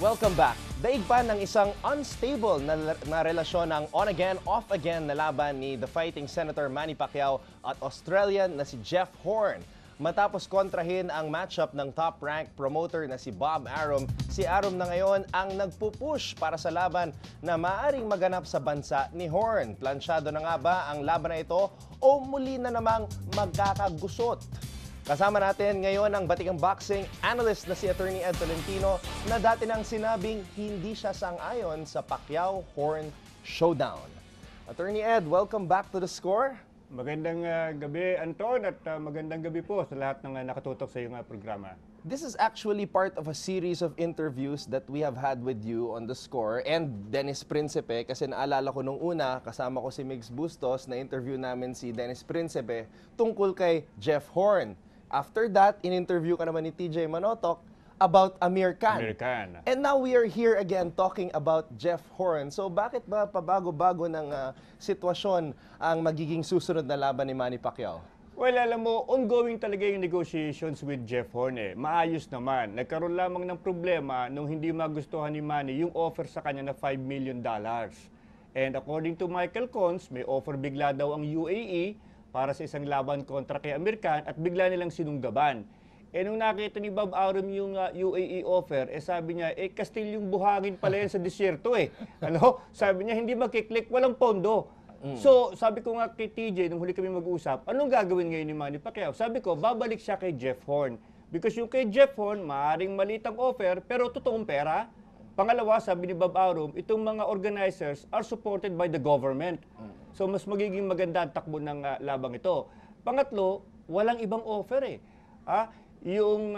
Welcome back. Daig pa ng isang unstable na relasyon ng on-again, off-again na laban ni The Fighting Senator Manny Pacquiao at Australian na si Jeff Horn. Matapos kontrahin ang matchup ng top-ranked promoter na si Bob Arum, si Arum na ngayon ang nagpupush para sa laban na maaring maganap sa bansa ni Horn. Plansyado na nga ba ang laban na ito o muli na namang magkakagusot? Kasama natin ngayon ang batikang boxing analyst na si Attorney Ed Tolentino na dati nang sinabing hindi siya sang-ayon sa Pacquiao-Horn showdown. Attorney Ed, welcome back to The Score. Magandang gabi, Anton, at magandang gabi po sa lahat ng nakatutok sa iyong programa. This is actually part of a series of interviews that we have had with you on The Score and Dennis Principe, kasi naalala ko nung una, kasama ko si Migs Bustos, na interview namin si Dennis Principe tungkol kay Jeff Horn. After that, in-interview ka naman ni TJ Manotok about Amir Khan. And now we are here again talking about Jeff Horn. So bakit ba pabago-bago ng sitwasyon ang magiging susunod na laban ni Manny Pacquiao? Well, alam mo, ongoing talaga yung negotiations with Jeff Horn. Maayos naman. Nagkaroon lamang ng problema nung hindi magustuhan ni Manny yung offer sa kanya na $5 million. And according to Michael Cons, may offer bigla daw ang UAE para sa isang laban kontra kay Amir Khan at bigla nilang sinunggaban. Nung nakita ni Bob Arum yung UAE offer, sabi niya, Kastilyong buhangin pala yan sa disyerto Sabi niya, hindi makiklik, walang pondo. So, sabi ko nga kay TJ, nung huli kami mag-usap, anong gagawin ngayon ni Manny Pacquiao? Sabi ko, babalik siya kay Jeff Horn. Because yung kay Jeff Horn, maaaring maliit ang offer, pero totoong pera. Pangalawa, sabi ni Bob Arum, itong mga organizers are supported by the government. So, mas magiging maganda ang takbo ng labang ito. Pangatlo, walang ibang offer Yung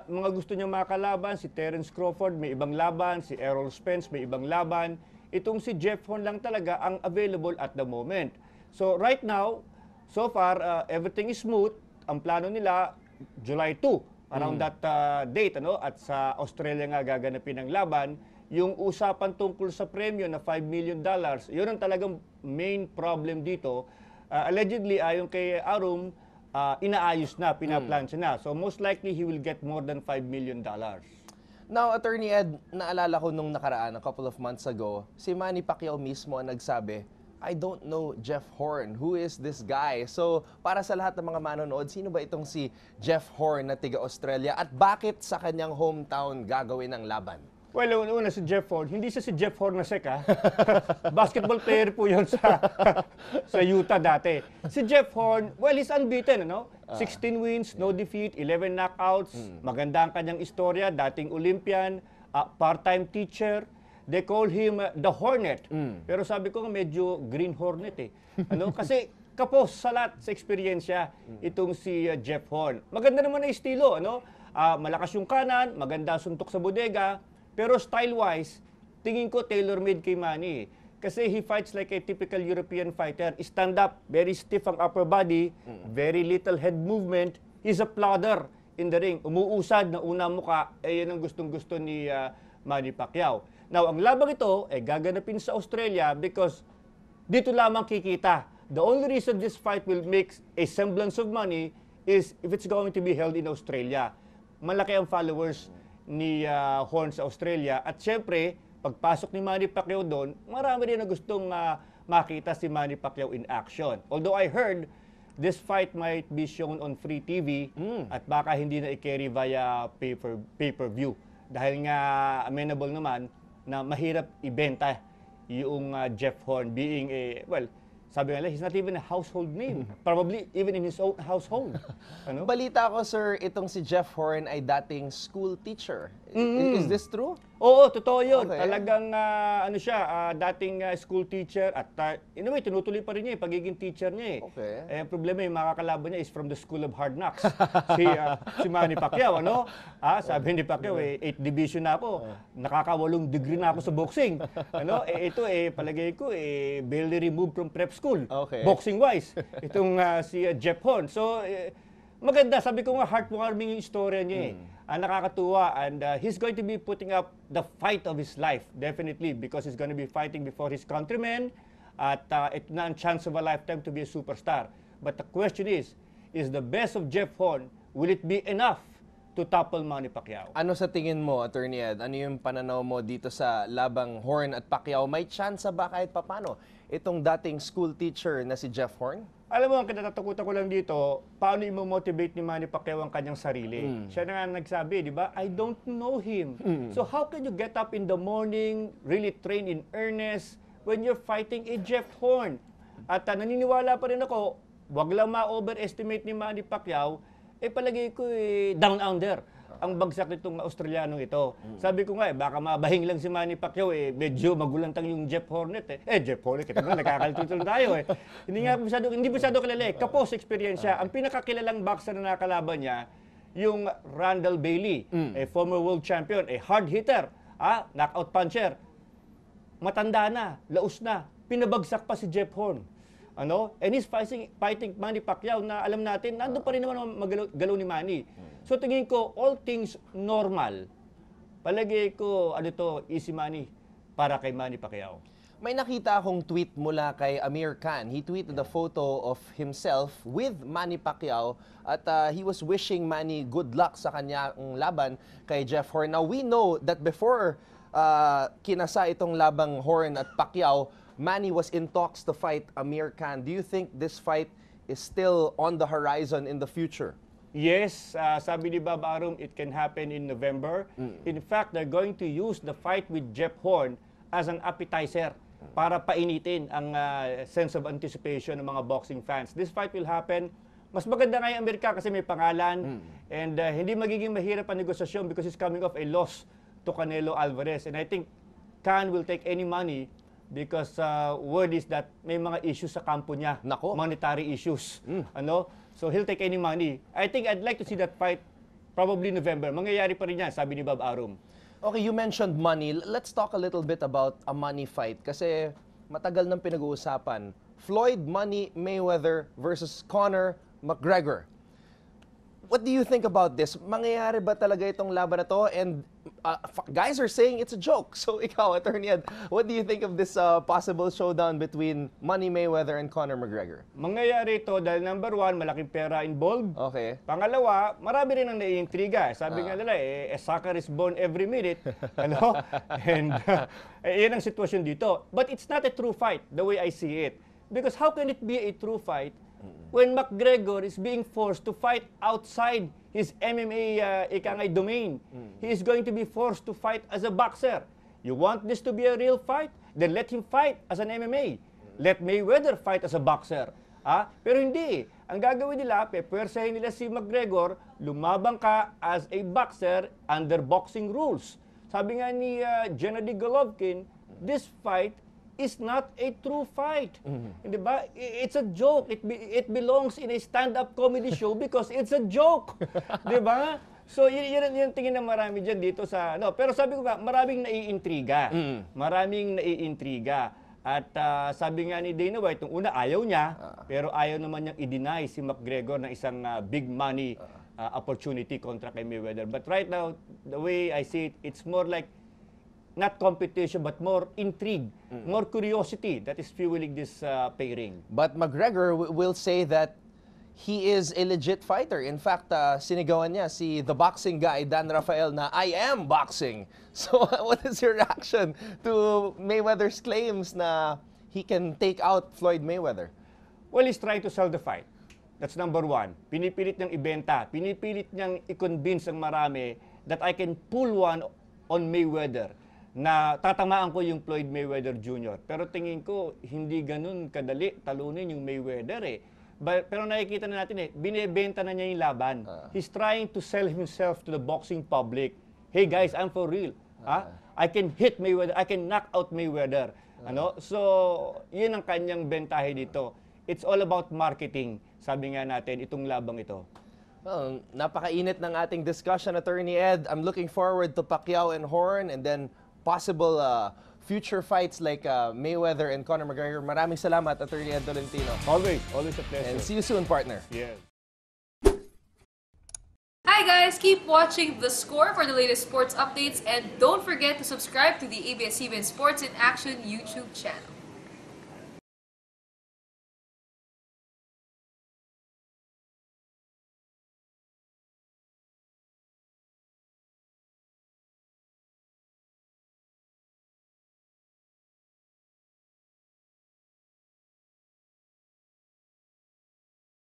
mga gusto niyang makalaban, si Terence Crawford may ibang laban, si Errol Spence may ibang laban. Itong si Jeff Horn lang talaga ang available at the moment. So, right now, so far, everything is smooth. Ang plano nila, July 2. Around that date, at sa Australia nga gaganapin ang laban, yung usapan tungkol sa premyo na $5 million, yun ang talagang main problem dito. Allegedly, ayon kay Arum, inaayos na, pinaplansya na. So most likely, he will get more than $5 million. Now, Attorney Ed, naalala ko nung nakaraan, a couple of months ago, si Manny Pacquiao mismo ang nagsabi, I don't know Jeff Horn. Who is this guy? So, para sa lahat ng mga manonood, sino ba itong si Jeff Horn na tiga-Australia at bakit sa kanyang hometown gagawin ang laban? Well, una si Jeff Horn, hindi siya si Jeff Hornacek Basketball player po yun sa Utah dati. Si Jeff Horn, well, he's unbeaten, 16 wins, no defeat, 11 knockouts. Maganda ang kanyang istorya, dating Olympian, part-time teacher. They call him the Hornet. Pero sabi ko medyo Green Hornet Kasi kapos sa lahat sa eksperyensya itong si Jeff Horn. Maganda naman na estilo, malakas yung kanan, maganda suntok sa bodega, pero style-wise, tingin ko tailor-made kay Manny. Kasi he fights like a typical European fighter. Stand up, very stiff ang upper body, very little head movement. He's a plodder in the ring. Umuusad na unang muka, yan ang gustong-gusto ni Manny Pacquiao. Now, ang labang ito gaganapin sa Australia because dito lamang kikita. The only reason this fight will make a semblance of money is if it's going to be held in Australia. Malaki ang followers ni Horn sa Australia. At syempre, pagpasok ni Manny Pacquiao doon, marami rin na gustong makita si Manny Pacquiao in action. Although I heard this fight might be shown on free TV at baka hindi na i-carry via pay-per-view. Dahil nga amenable naman na mahirap ibenta yung Jeff Horn being sabi nga, he's not even a household name. Probably even in his own household. Balita ko, sir, itong si Jeff Horn ay dating school teacher. Is this true? Oo, totoo yun. Okay. Talagang, dating school teacher at anyway, tinutuloy pa rin niya pagiging teacher niya Okay. Ang problema yung makakalaban niya is from the School of Hard Knocks. si Manny Pacquiao, sabi ni Pacquiao, 8th division na ako. Nakaka-8 degree na ako sa boxing. Ito, palagay ko, barely removed from prep school. Okay. Boxing-wise. Itong si Jeff Horn. So, maganda. Sabi ko nga, heartwarming yung istorya niya nakakatuwa. And he's going to be putting up the fight of his life, definitely, because he's going to be fighting before his countrymen. At ito na ang chance of a lifetime to be a superstar. But the question is the best of Jeff Horn, will it be enough to topple Manny Pacquiao. Ano sa tingin mo, Attorney Ed? Ano yung pananaw mo dito sa labang Horn at Pacquiao? May tsansa ba kahit papano itong dating school teacher na si Jeff Horn? Alam mo, ang kinatatakutan ko lang dito, paano i-motivate ni Manny Pacquiao ang kanyang sarili? Siya na nga nagsabi, di ba? I don't know him. So how can you get up in the morning, really train in earnest, when you're fighting a Jeff Horn? At naniniwala pa rin ako, wag lang ma-overestimate ni Manny Pacquiao, palagay ko down under ang bagsak nitong Australianong ito. Sabi ko nga, baka mabahing lang si Manny Pacquiao, medyo magulantang yung Jeff Hornet. Jeff Hornet, kita nga, nagkakalitutul tayo Hindi masyado kilala Kapos experience siya. Ang pinakakilalang boxer na nakalaban niya, yung Randall Bailey, a former world champion, a hard hitter, knockout puncher. Matanda na, laos na, pinabagsak pa si Jeff Horn. And he's fighting Manny Pacquiao na alam natin, nandun pa rin naman ang galaw ni Manny. So tingin ko, all things normal. Palagay ko, easy money para kay Manny Pacquiao. May nakita akong tweet mula kay Amir Khan. He tweeted a photo of himself with Manny Pacquiao at he was wishing Manny good luck sa kanyang laban kay Jeff Horn. Now, we know that before kinasa itong labang Horn at Pacquiao, Manny was in talks to fight Amir Khan. Do you think this fight is still on the horizon in the future? Yes, sabi ni Bob Arum, it can happen in November. In fact, they're going to use the fight with Jeff Horn as an appetizer para painitin ang sense of anticipation ng mga boxing fans. This fight will happen. Mas maganda nga yung Amerika kasi may pangalan and hindi magiging mahirap ang negosasyon because he's coming off a loss to Canelo Alvarez. And I think Khan will take any money because word is that may mga issues sa kampo niya. Nako. Monetary issues. So he'll take any money. I think I'd like to see that fight probably November. Mangyayari pa rin yan, sabi ni Bob Arum. Okay, you mentioned money. Let's talk a little bit about a money fight kasi matagal nang pinag-uusapan. Floyd Money Mayweather versus Conor McGregor. What do you think about this? Mangyayari ba talaga itong laban na to? And guys are saying it's a joke. So ikaw, Attorney Ed, what do you think of this possible showdown between Money Mayweather and Conor McGregor? Mangyayari ito dahil number one, malaking pera involved. Okay. Pangalawa, marami rin ang naiintriga. Sabi nga nila, a sucker is born every minute. And yan ang sitwasyon dito. But it's not a true fight, the way I see it. Because how can it be a true fight when McGregor is being forced to fight outside his MMA domain? He is going to be forced to fight as a boxer. You want this to be a real fight? Then let him fight as an MMA. Let Mayweather fight as a boxer. Pero hindi. Ang gagawin nila, pepwersahin nila si McGregor, lumabang ka as a boxer under boxing rules. Sabi nga ni Gennady Golovkin, this fight is not a true fight. Di ba? It's a joke. It belongs in a stand-up comedy show because it's a joke. Di ba? So, yun tingin na marami dyan dito sa... Pero sabi ko ba, maraming naiintriga. Maraming naiintriga. At sabi nga ni Dana White, nung una ayaw niya, pero ayaw naman niyang i-deny si McGregor ng isang big money opportunity kontra kay Mayweather. But right now, the way I see it, it's more like not competition, but more intrigue, more curiosity that is fueling this pairing. But McGregor will say that he is a legit fighter. In fact, sinigawan niya si the boxing guy, Dan Rafael, na I am boxing. So what is your reaction to Mayweather's claims na he can take out Floyd Mayweather? Well, he's trying to sell the fight. That's number one. Pinipilit niyang ibenta. Pinipilit niyang i-convince ang marami that I can pull one on Mayweather, na tatamaan ko yung Floyd Mayweather Jr. Pero tingin ko, hindi ganun kadali talunin yung Mayweather Pero nakikita na natin binebenta na niya yung laban. He's trying to sell himself to the boxing public. Hey guys, I'm for real. I can hit Mayweather, I can knock out Mayweather. So, yun ang kanyang bentahe dito. It's all about marketing. Sabi nga natin, itong labang ito. Well, napakainit ng ating discussion, Attorney Ed. I'm looking forward to Pacquiao and Horn and then possible future fights like Mayweather and Conor McGregor. Maraming salamat, Attorney Ed Tolentino. Always a pleasure. And see you soon, partner. Yes. Hi guys, keep watching The Score for the latest sports updates and don't forget to subscribe to the ABS-CBN Sports in Action YouTube channel.